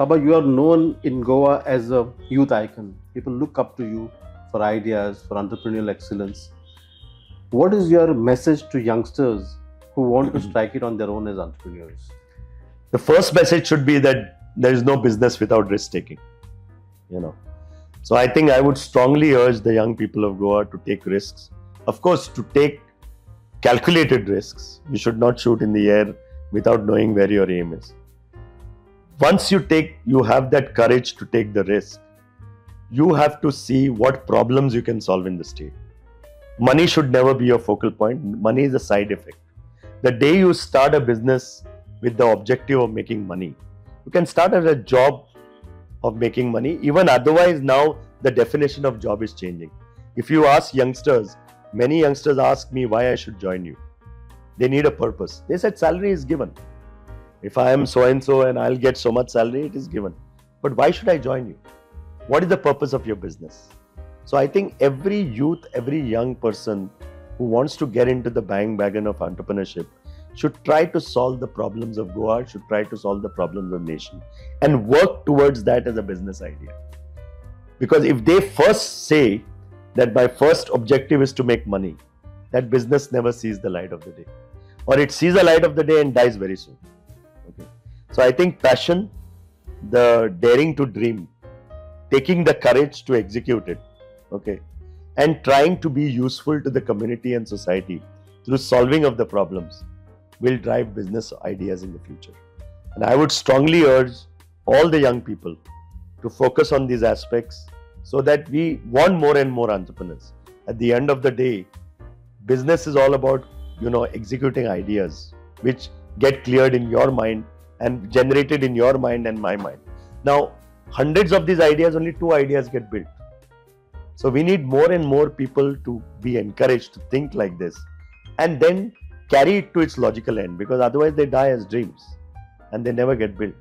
Baba, you are known in Goa as a youth icon. People look up to you for ideas, for entrepreneurial excellence. What is your message to youngsters who want to strike it on their own as entrepreneurs? The first message should be that there is no business without risk taking. You know, so I think I would strongly urge the young people of Goa to take risks. Of course, to take calculated risks. You should not shoot in the air without knowing where your aim is. Once you have that courage to take the risk. You have to see what problems you can solve in the state. Money should never be your focal point. Money is a side effect. The day you start a business with the objective of making money, you can start as a job of making money. Even otherwise, now the definition of job is changing. If you ask youngsters, many youngsters ask me why I should join you. They need a purpose. They said salary is given. If I am so and so and I'll get so much salary, it is given. But why should I join you? What is the purpose of your business? So I think every youth, every young person who wants to get into the bandwagon of entrepreneurship should try to solve the problems of Goa, should try to solve the problems of the nation and work towards that as a business idea. Because if they first say that my first objective is to make money, that business never sees the light of the day. Or it sees the light of the day and dies very soon. Okay. So I think passion, the daring to dream, taking the courage to execute it, okay, and trying to be useful to the community and society through solving of the problems will drive business ideas in the future. And I would strongly urge all the young people to focus on these aspects so that we want more and more entrepreneurs. At the end of the day, business is all about, executing ideas which get cleared in your mind and generated in your mind and my mind. Now, hundreds of these ideas, only 2 ideas get built. So we need more and more people to be encouraged to think like this and then carry it to its logical end, because otherwise they die as dreams and they never get built.